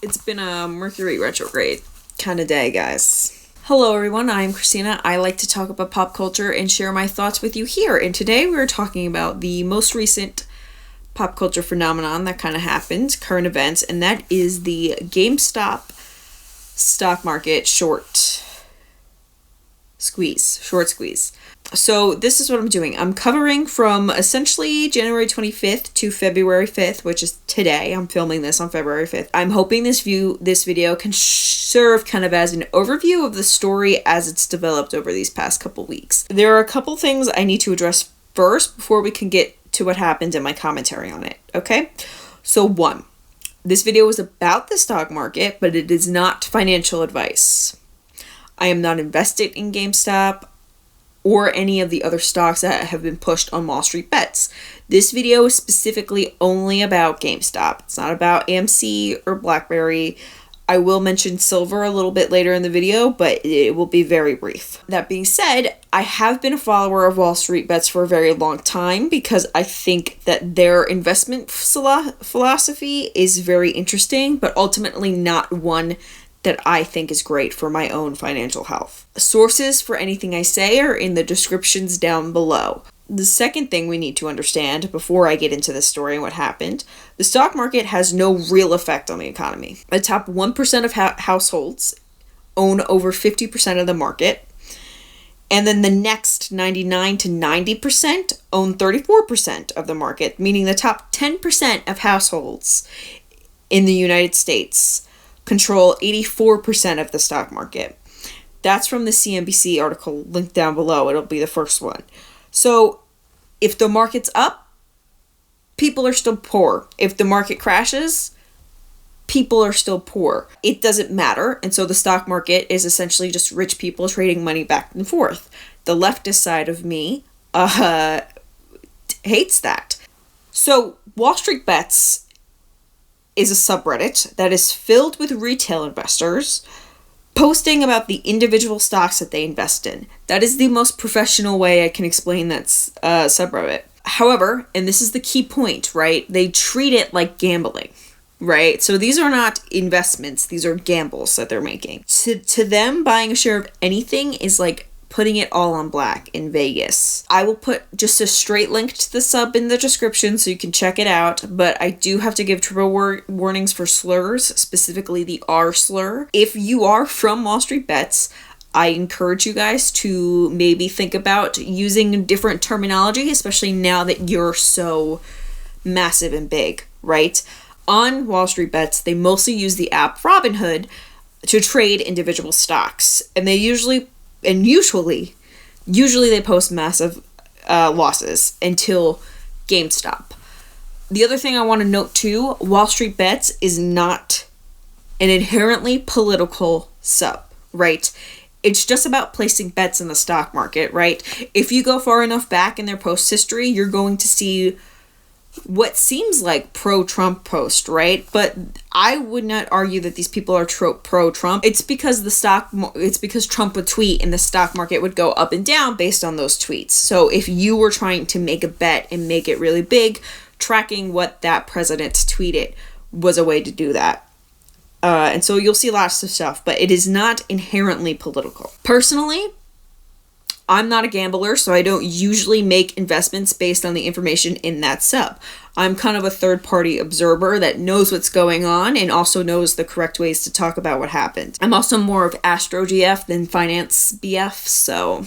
It's been a Mercury retrograde kind of day, guys. Hello everyone, I'm Kristina. I like to talk about pop culture and share my thoughts with you here. And today we're talking about the most recent pop culture phenomenon that kind of happened, current events, and that is the GameStop stock market short squeeze. So this is what I'm doing. I'm covering from essentially January 25th to February 5th, which is today. I'm filming this on February 5th. I'm hoping this video can serve kind of as an overview of the story as it's developed over these past couple weeks. There are a couple things I need to address first before we can get to what happened in my commentary on it, okay? So 1, this video is about the stock market, but it is not financial advice. I am not invested in GameStop or any of the other stocks that have been pushed on Wall Street Bets. This video is specifically only about GameStop. It's not about AMC or BlackBerry. I will mention silver a little bit later in the video, but it will be very brief. That being said, I have been a follower of Wall Street Bets for a very long time because I think that their investment philosophy is very interesting, but ultimately not one that I think is great for my own financial health. Sources for anything I say are in the descriptions down below. The second thing we need to understand before I get into this story and what happened, the stock market has no real effect on the economy. The top 1% of households own over 50% of the market, and then the next 99 to 90% own 34% of the market, meaning the top 10% of households in the United States control 84% of the stock market. That's from the CNBC article linked down below. It'll be the first one. So if the market's up, people are still poor. If the market crashes, people are still poor. It doesn't matter. And so the stock market is essentially just rich people trading money back and forth. The leftist side of me hates that. So Wall Street Bets is a subreddit that is filled with retail investors posting about the individual stocks that they invest in. That is the most professional way I can explain that subreddit. However, and this is the key point, right? They treat it like gambling, right? So these are not investments. These are gambles that they're making. To them, buying a share of anything is like putting it all on black in Vegas. I will put just a straight link to the sub in the description so you can check it out, but I do have to give trigger warnings for slurs, specifically the R slur. If you are from Wall Street Bets, I encourage you guys to maybe think about using different terminology, especially now that you're so massive and big, right? On Wall Street Bets, they mostly use the app Robinhood to trade individual stocks, and they usually they post massive losses until GameStop. The other thing I want to note too, Wall Street Bets is not an inherently political sub, right? It's just about placing bets in the stock market, right? If you go far enough back in their post history, you're going to see what seems like pro-Trump post, right? But I would not argue that these people are pro-Trump. It's because Trump would tweet and the stock market would go up and down based on those tweets. So if you were trying to make a bet and make it really big, tracking what that president tweeted was a way to do that. And so you'll see lots of stuff, but it is not inherently political. Personally, I'm not a gambler, so I don't usually make investments based on the information in that sub. I'm kind of a third-party observer that knows what's going on and also knows the correct ways to talk about what happened. I'm also more of Astro GF than Finance BF, so...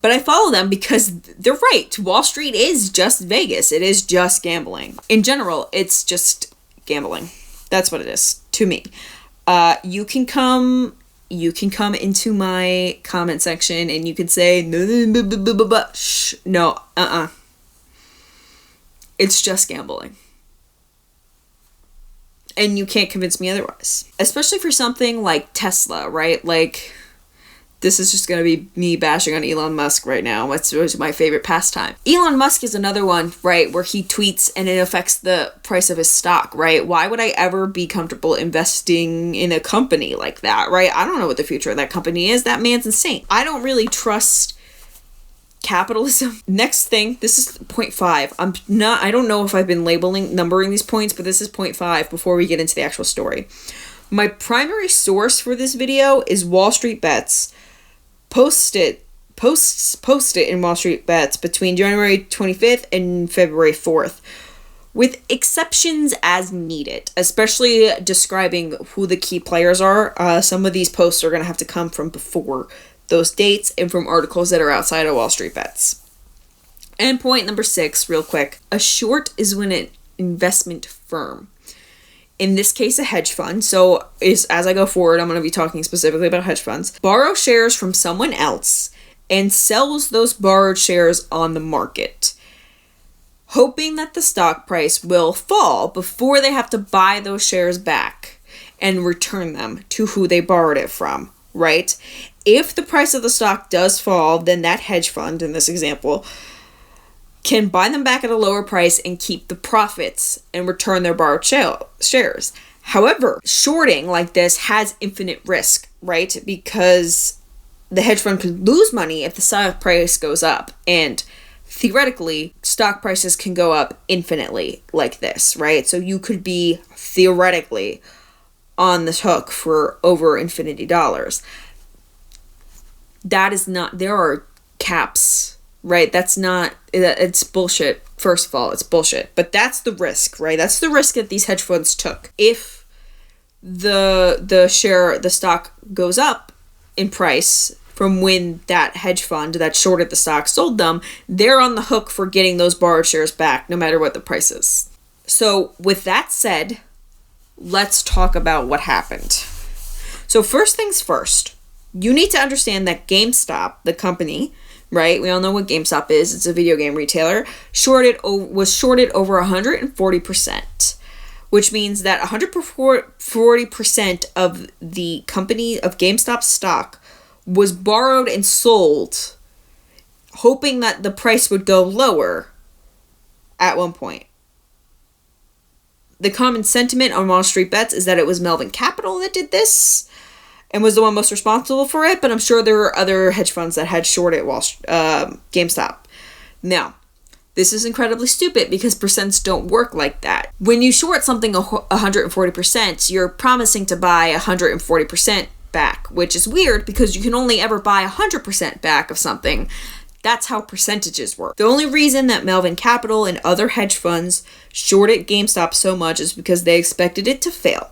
But I follow them because they're right. Wall Street is just Vegas. It is just gambling. In general, it's just gambling. That's what it is, to me. You can come into my comment section and you can say, no, It's just gambling. And you can't convince me otherwise. Especially for something like Tesla, right? Like, this is just going to be me bashing on Elon Musk right now. What's my favorite pastime? Elon Musk is another one, right, where he tweets and it affects the price of his stock, right? Why would I ever be comfortable investing in a company like that, right? I don't know what the future of that company is. That man's insane. I don't really trust capitalism. Next thing, this is point 5. I don't know if I've been numbering these points, but this is point 5 before we get into the actual story. My primary source for this video is Wall Street Bets. Post it in Wall Street Bets between January 25th and February 4th, with exceptions as needed, especially describing who the key players are. Some of these posts are going to have to come from before those dates and from articles that are outside of Wall Street Bets. And point number 6, real quick. A short is when an investment firm, in this case a hedge fund, so as I go forward I'm going to be talking specifically about hedge funds, borrow shares from someone else and sells those borrowed shares on the market, hoping that the stock price will fall before they have to buy those shares back and return them to who they borrowed it from, right? If the price of the stock does fall, then that hedge fund, in this example, can buy them back at a lower price and keep the profits and return their borrowed shares. However, shorting like this has infinite risk, right? Because the hedge fund could lose money if the stock price goes up, and theoretically, stock prices can go up infinitely like this, right? So you could be theoretically on the hook for over infinity dollars. That is not, there are caps, right? It's bullshit. First of all, it's bullshit. But that's the risk, right? That's the risk that these hedge funds took. If the stock goes up in price from when that hedge fund that shorted the stock sold them, they're on the hook for getting those borrowed shares back, no matter what the price is. So with that said, let's talk about what happened. So first things first, you need to understand that GameStop, the company, right? We all know what GameStop is. It's a video game retailer. Was shorted over 140%, which means that 140% of the company of GameStop stock was borrowed and sold, hoping that the price would go lower at one point. The common sentiment on Wall Street Bets is that it was Melvin Capital that did this and was the one most responsible for it, but I'm sure there were other hedge funds that had shorted GameStop. Now, this is incredibly stupid because percents don't work like that. When you short something 140%, you're promising to buy 140% back, which is weird because you can only ever buy 100% back of something. That's how percentages work. The only reason that Melvin Capital and other hedge funds shorted GameStop so much is because they expected it to fail.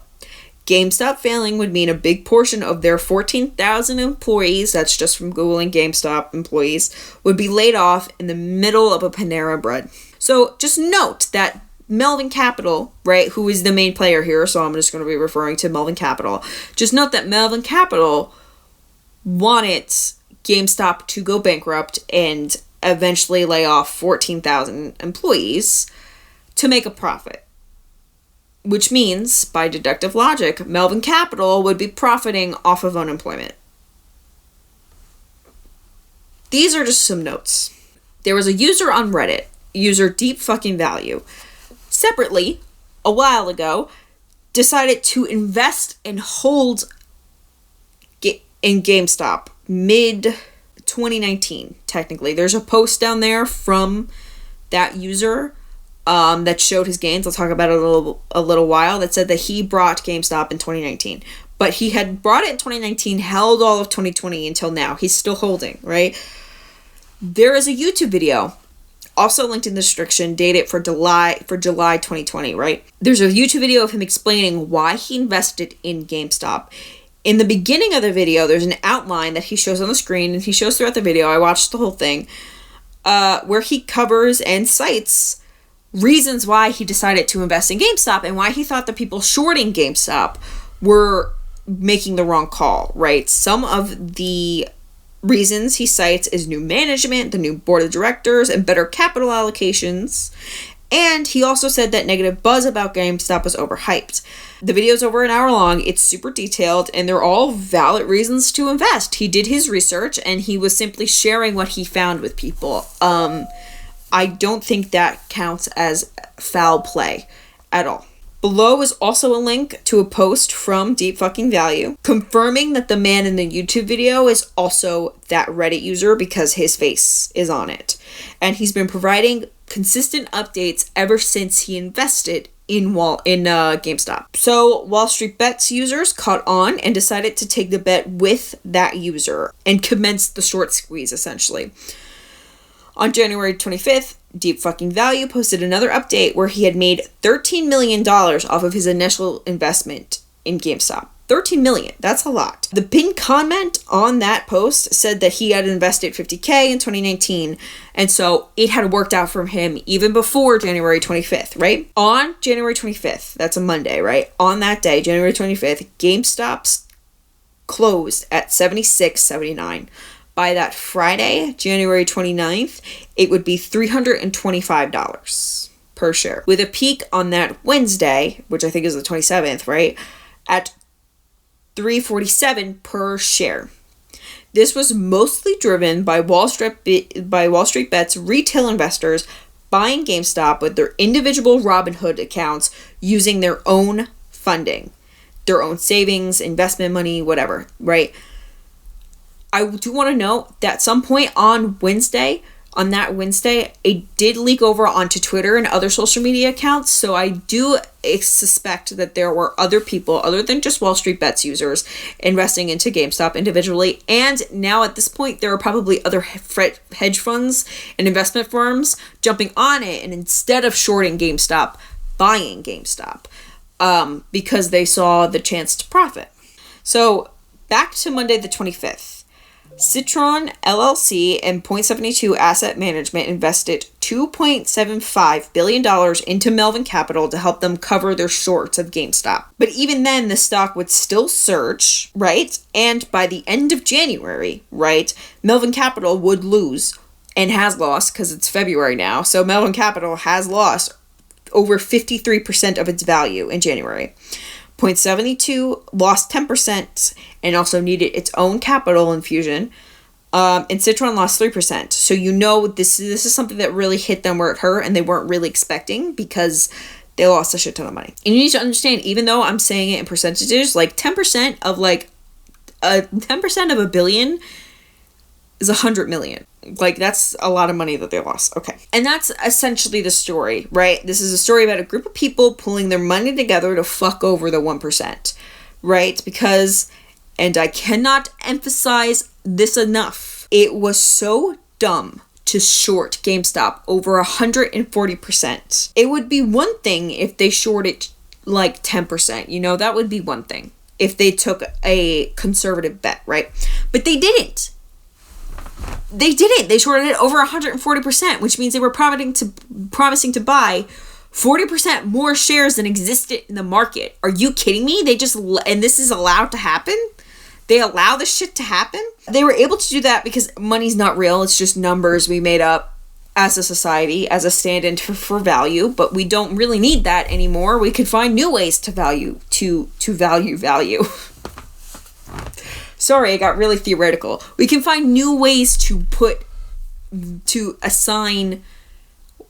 GameStop failing would mean a big portion of their 14,000 employees, that's just from Googling GameStop employees, would be laid off in the middle of a Panera Bread. So just note that Melvin Capital, right, who is the main player here, so I'm just going to be referring to Melvin Capital. Just note that Melvin Capital wanted GameStop to go bankrupt and eventually lay off 14,000 employees to make a profit. Which means, by deductive logic, Melvin Capital would be profiting off of unemployment. These are just some notes. There was a user on Reddit, user DeepFuckingValue, separately, a while ago, decided to invest and hold in GameStop mid-2019, technically. There's a post down there from that user that showed his gains. I'll talk about it a little while. That said that he brought GameStop in 2019. But he had brought it in 2019, held all of 2020 until now. He's still holding, right? There is a YouTube video, also linked in the description, dated for July 2020, right? There's a YouTube video of him explaining why he invested in GameStop. In the beginning of the video, there's an outline that he shows on the screen, and he shows throughout the video. I watched the whole thing, where he covers and cites reasons why he decided to invest in GameStop and why he thought the people shorting GameStop were making the wrong call, right? Some of the reasons he cites is new management, the new board of directors, and better capital allocations. And he also said that negative buzz about GameStop was overhyped. The video's over an hour long, it's super detailed, and they're all valid reasons to invest. He did his research, and he was simply sharing what he found with people. I don't think that counts as foul play at all. Below is also a link to a post from DeepFuckingValue confirming that the man in the YouTube video is also that Reddit user because his face is on it. And he's been providing consistent updates ever since he invested in GameStop. So Wall Street Bets users caught on and decided to take the bet with that user and commenced the short squeeze, essentially. On January 25th, Deep Fucking Value posted another update where he had made $13 million off of his initial investment in GameStop. 13 million. That's a lot. The pinned comment on that post said that he had invested $50K in 2019, and so it had worked out for him even before January 25th, right? On January 25th, that's a Monday, right? On that day, January 25th, GameStop's closed at $76.79. By that Friday, January 29th, it would be $325 per share, with a peak on that Wednesday, which I think is the 27th, right? At $347 per share. This was mostly driven by Wall Street Bets retail investors buying GameStop with their individual Robinhood accounts using their own funding, their own savings, investment money, whatever, right? I do want to note that at some point on that Wednesday, it did leak over onto Twitter and other social media accounts. So I do suspect that there were other people other than just Wall Street Bets users investing into GameStop individually. And now at this point, there are probably other hedge funds and investment firms jumping on it. And instead of shorting GameStop, buying GameStop because they saw the chance to profit. So back to Monday the 25th. Citron LLC and Point72 Asset Management invested $2.75 billion into Melvin Capital to help them cover their shorts of GameStop. But even then, the stock would still surge, right? And by the end of January, right, Melvin Capital would lose and has lost, because it's February now, so Melvin Capital has lost over 53% of its value in January. Point72 lost 10% and also needed its own capital infusion. And Citron lost 3%. So this is something that really hit them where it hurt and they weren't really expecting because they lost a shit ton of money. And you need to understand, even though I'm saying it in percentages, like 10% of $1 billion is 100 million. Like, that's a lot of money that they lost. Okay. And that's essentially the story, right? This is a story about a group of people pulling their money together to fuck over the 1%, right? Because, and I cannot emphasize this enough, it was so dumb to short GameStop over 140%. It would be one thing if they shorted like 10%, that would be one thing. If they took a conservative bet, right? But they didn't. They shorted it over 140%, which means they were promising to buy 40% more shares than existed in the market. Are you kidding me? And this is allowed to happen? They allow this shit to happen? They were able to do that because money's not real. It's just numbers we made up as a society, as a stand-in for value, but we don't really need that anymore. We could find new ways to value. Sorry, I got really theoretical. We can find new ways to assign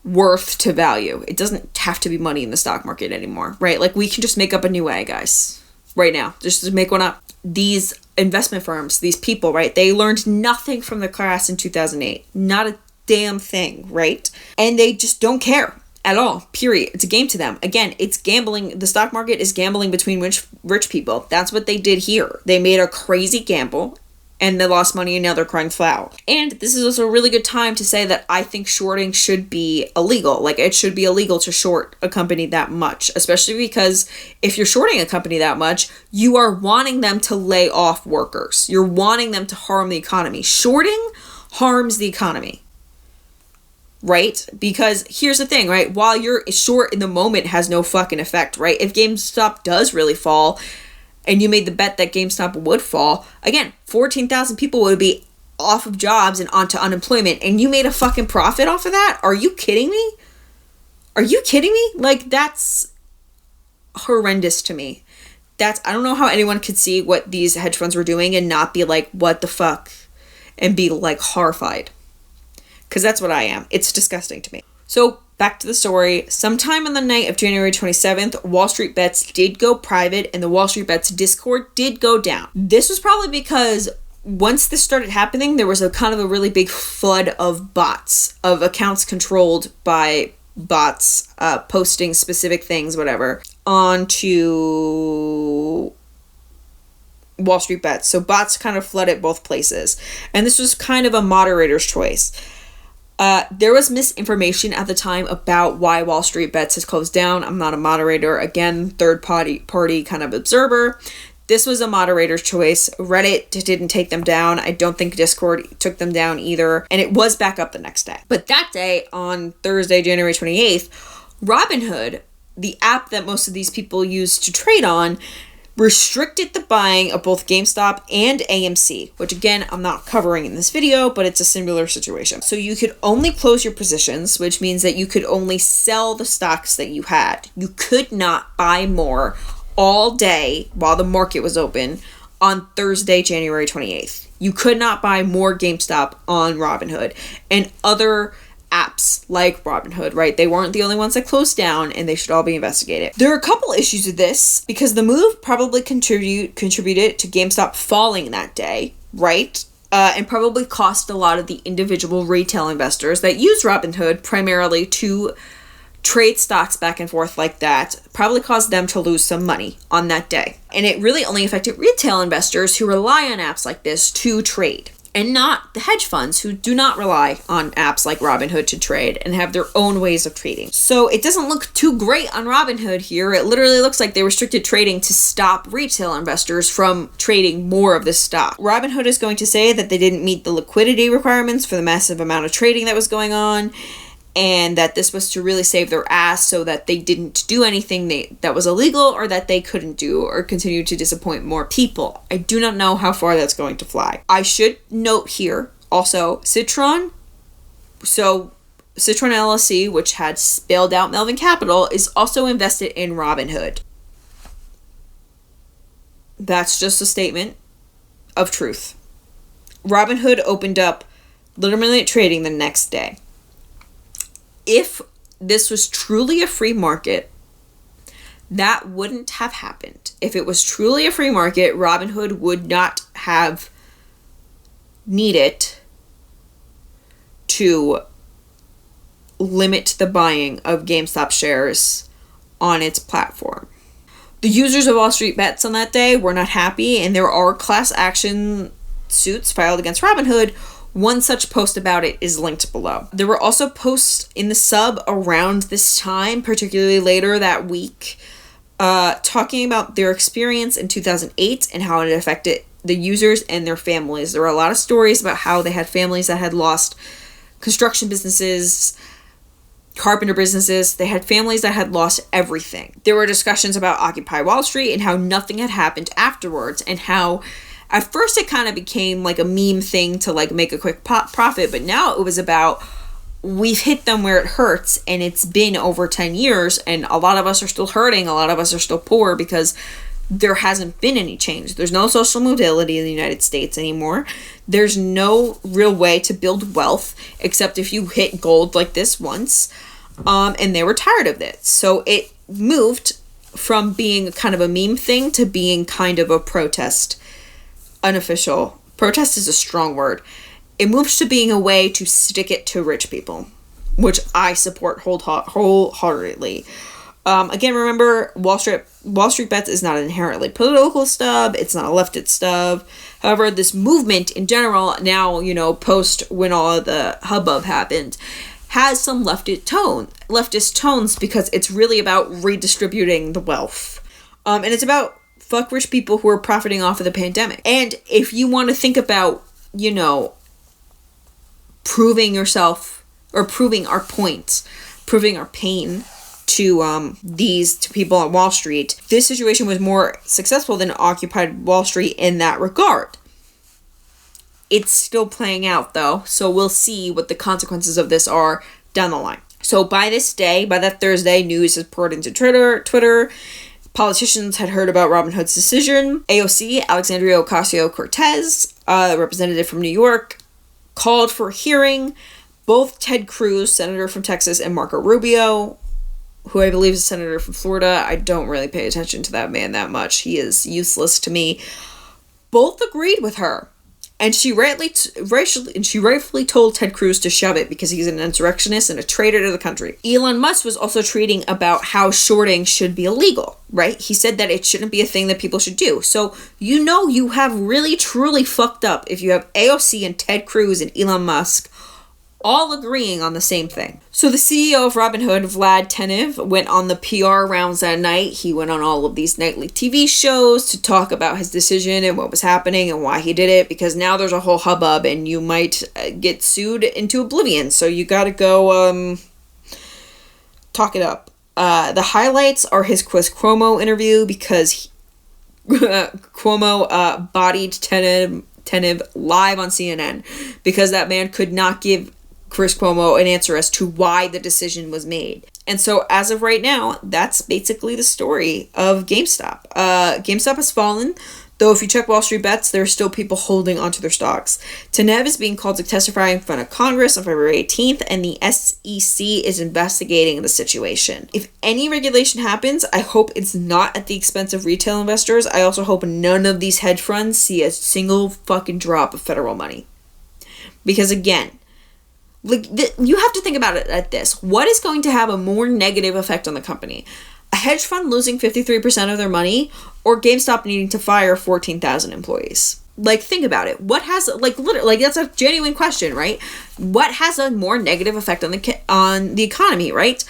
worth to value. It doesn't have to be money in the stock market anymore, right? Like, we can just make up a new way, guys, right now. Just make one up. These investment firms, these people, right? They learned nothing from the crash in 2008. Not a damn thing, right? And they just don't care at all, period. It's a game to them. Again, it's gambling. The stock market is gambling between rich people. That's what they did here. They made a crazy gamble and they lost money and now they're crying foul. And this is also a really good time to say that I think shorting should be illegal. Like, it should be illegal to short a company that much, especially because if you're shorting a company that much, you are wanting them to lay off workers. You're wanting them to harm the economy. Shorting harms the economy. Right? Because here's the thing, right? While you're short in the moment has no fucking effect, right? If GameStop does really fall and you made the bet that GameStop would fall, again, 14,000 people would be off of jobs and onto unemployment and you made a fucking profit off of that? Are you kidding me? Like, that's horrendous to me. I don't know how anyone could see what these hedge funds were doing and not be like, what the fuck? And be like horrified. Because that's what I am. It's disgusting to me. So back to the story. Sometime on the night of January 27th, Wall Street Bets did go private and the Wall Street Bets Discord did go down. This was probably because once this started happening, there was a kind of a really big flood of bots, of accounts controlled by bots posting specific things, whatever, onto Wall Street Bets. So bots kind of flooded both places. And this was kind of a moderator's choice. There was misinformation at the time about why Wall Street Bets has closed down. I'm not a moderator. Again, third party kind of observer. This was a moderator's choice. Reddit didn't take them down. I don't think Discord took them down either. And it was back up the next day. But that day, on Thursday, January 28th, Robinhood, the app that most of these people use to trade on, restricted the buying of both GameStop and AMC, which again, I'm not covering in this video, but it's a similar situation. So you could only close your positions, which means that you could only sell the stocks that you had. You could not buy more all day while the market was open on Thursday, January 28th. You could not buy more GameStop on Robinhood and other apps like Robinhood, right? They weren't the only ones that closed down, and they should all be investigated. There are a couple issues with this because the move probably contributed to GameStop falling that day, right? And probably cost a lot of the individual retail investors that use Robinhood primarily to trade stocks back and forth like that, probably caused them to lose some money on that day. And it really only affected retail investors who rely on apps like this to trade, and not the hedge funds who do not rely on apps like Robinhood to trade and have their own ways of trading. So it doesn't look too great on Robinhood here. It literally looks like they restricted trading to stop retail investors from trading more of this stock. Robinhood is going to say that they didn't meet the liquidity requirements for the massive amount of trading that was going on, and that this was to really save their ass so that they didn't do anything that was illegal or that they couldn't do or continue to disappoint more people. I do not know how far that's going to fly. I should note here also Citron. So Citron LLC, which had bailed out Melvin Capital, is also invested in Robinhood. That's just a statement of truth. Robinhood opened up literally trading the next day. If this was truly a free market, that wouldn't have happened. If it was truly a free market, Robinhood would not have needed to limit the buying of GameStop shares on its platform. The users of Wall Street Bets on that day were not happy, and there are class action suits filed against Robinhood. One such post about it is linked below. There were also posts in the sub around this time, particularly later that week, talking about their experience in 2008 and how it affected the users and their families. There were a lot of stories about how they had families that had lost construction businesses, carpenter businesses. They had families that had lost everything. There were discussions about Occupy Wall Street and how nothing had happened afterwards, and how at first it kind of became like a meme thing to like make a quick profit, but now it was about we've hit them where it hurts, and it's been over 10 years, and a lot of us are still hurting, a lot of us are still poor because there hasn't been any change. There's no social mobility in the United States anymore. There's no real way to build wealth except if you hit gold like this once, and they were tired of it. So it moved from being kind of a meme thing to being kind of a protest. Unofficial. Protest is a strong word. It moves to being a way to stick it to rich people, which I support wholeheartedly. Again, remember, Wall Street Bets is not an inherently political stub. It's not a leftist stub. However, this movement in general, now, post when all of the hubbub happened, has some leftist tones because it's really about redistributing the wealth. And it's about fuck rich people who are profiting off of the pandemic. And if you want to think about, proving yourself or proving our points, proving our pain to people on Wall Street, this situation was more successful than Occupy Wall Street in that regard. It's still playing out though, so we'll see what the consequences of this are down the line. So by that Thursday, news has poured into Twitter. Politicians had heard about Robinhood's decision. AOC, Alexandria Ocasio-Cortez, representative from New York, called for a hearing. Both Ted Cruz, senator from Texas, and Marco Rubio, who I believe is a senator from Florida. I don't really pay attention to that man that much. He is useless to me. Both agreed with her And she rightfully told Ted Cruz to shove it because he's an insurrectionist and a traitor to the country. Elon Musk was also tweeting about how shorting should be illegal, right? He said that it shouldn't be a thing that people should do. So you have really truly fucked up if you have AOC and Ted Cruz and Elon Musk all agreeing on the same thing. So the CEO of Robinhood, Vlad Tenev, went on the PR rounds that night. He went on all of these nightly TV shows to talk about his decision and what was happening and why he did it, because now there's a whole hubbub and you might get sued into oblivion. So you gotta go talk it up. The highlights are his Chris Cuomo interview, because Cuomo bodied Tenev live on CNN because that man could not give Chris Cuomo an answer as to why the decision was made. And so as of right now, that's basically the story of GameStop. GameStop has fallen, though if you check Wall Street Bets, there are still people holding onto their stocks. Tenev is being called to testify in front of Congress on February 18th, and the SEC is investigating the situation. If any regulation happens, I hope it's not at the expense of retail investors. I also hope none of these hedge funds see a single fucking drop of federal money. Because again, you have to think about it at this. What is going to have a more negative effect on the company? A hedge fund losing 53% of their money, or GameStop needing to fire 14,000 employees? Think about it. What has, literally, that's a genuine question, right? What has a more negative effect on the economy, right?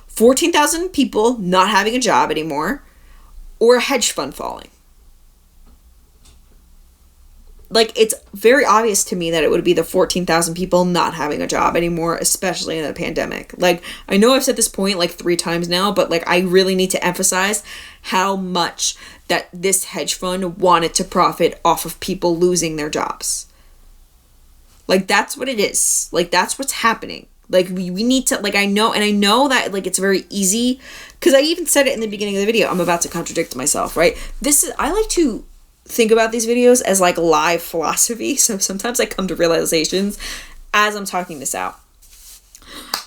14,000 people not having a job anymore, or a hedge fund falling? It's very obvious to me that it would be the 14,000 people not having a job anymore, especially in a pandemic. I know I've said this point 3 times now, but I really need to emphasize how much that this hedge fund wanted to profit off of people losing their jobs. That's what it is. That's what's happening. We need to, I know that, it's very easy, because I even said it in the beginning of the video. I'm about to contradict myself, right? I like to think about these videos as live philosophy, so sometimes I come to realizations as I'm talking this out.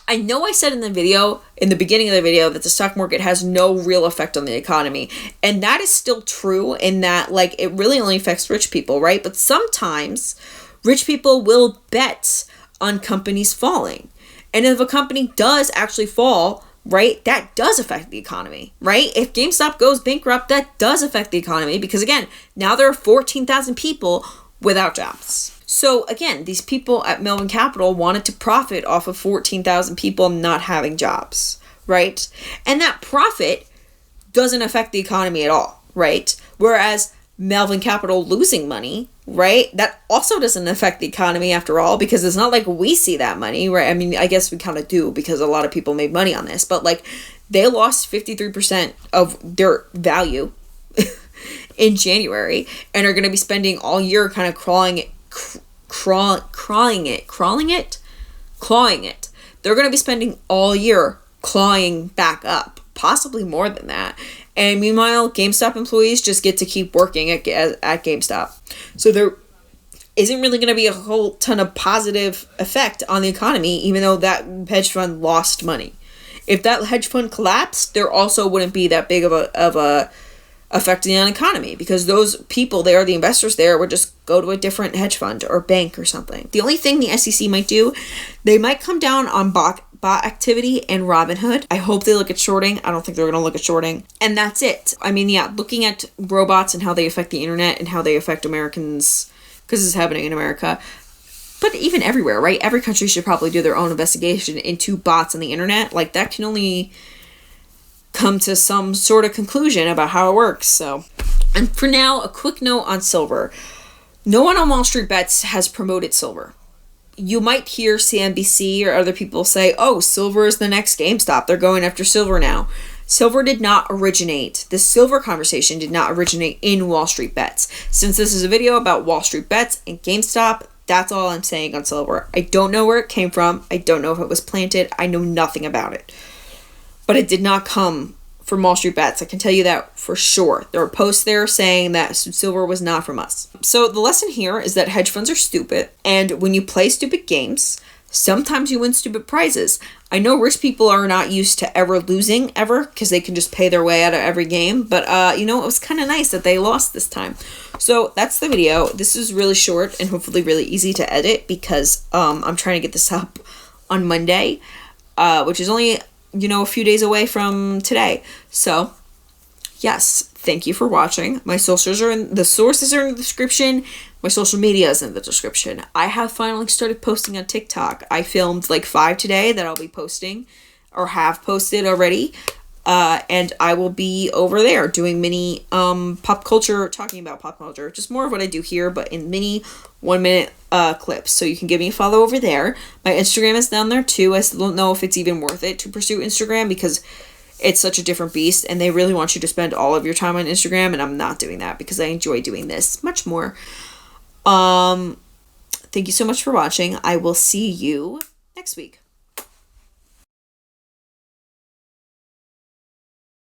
I know I said in the beginning of the video, that the stock market has no real effect on the economy, and that is still true in that it really only affects rich people, right? But sometimes rich people will bet on companies falling, and if a company does actually fall, right, that does affect the economy, right? If GameStop goes bankrupt, that does affect the economy, because again, now there are 14,000 people without jobs. So again, these people at Melvin Capital wanted to profit off of 14,000 people not having jobs, right? And that profit doesn't affect the economy at all, right? Whereas Melvin Capital losing money, right, that also doesn't affect the economy after all, because it's not like we see that money, right? I mean, I guess we kind of do, because a lot of people made money on this, but they lost 53% of their value in January, and are going to be spending all year kind of clawing it. They're going to be spending all year clawing back up, possibly more than that. And meanwhile, GameStop employees just get to keep working at GameStop. So there isn't really going to be a whole ton of positive effect on the economy, even though that hedge fund lost money. If that hedge fund collapsed, there also wouldn't be that big of a effect on the economy, because those people there, the investors there, would just go to a different hedge fund or bank or something. The only thing the SEC might do, they might come down on bot activity and Robinhood. I hope they look at shorting. I don't think they're going to look at shorting. And that's it. I mean, yeah, looking at robots and how they affect the internet and how they affect Americans, because this is happening in America, but even everywhere, right? Every country should probably do their own investigation into bots on the internet. That can only come to some sort of conclusion about how it works. So, and for now, a quick note on silver. No one on Wall Street Bets has promoted silver. You might hear CNBC or other people say, oh, silver is the next GameStop. They're going after silver now. Silver did not originate. The silver conversation did not originate in Wall Street Bets. Since this is a video about Wall Street Bets and GameStop, that's all I'm saying on silver. I don't know where it came from. I don't know if it was planted. I know nothing about it. But it did not come from Wall Street Bets. I can tell you that for sure. There were posts there saying that silver was not from us. So the lesson here is that hedge funds are stupid. And when you play stupid games, Sometimes you win stupid prizes. I know rich people are not used to ever losing ever because they can just pay their way out of every game. But, it was kind of nice that they lost this time. So that's the video. This is really short and hopefully really easy to edit because I'm trying to get this up on Monday, which is only, a few days away from today. So, yes, thank you for watching. My socials the sources are in the description. My social media is in the description. I have finally started posting on TikTok. I filmed like 5 today that I'll be posting or have posted already. And I will be over there doing mini pop culture, talking about pop culture. Just more of what I do here, but in mini 1-minute clips. So you can give me a follow over there. My Instagram is down there too. I still don't know if it's even worth it to pursue Instagram because it's such a different beast and they really want you to spend all of your time on Instagram, and I'm not doing that because I enjoy doing this much more. Thank you so much for watching. I will see you next week.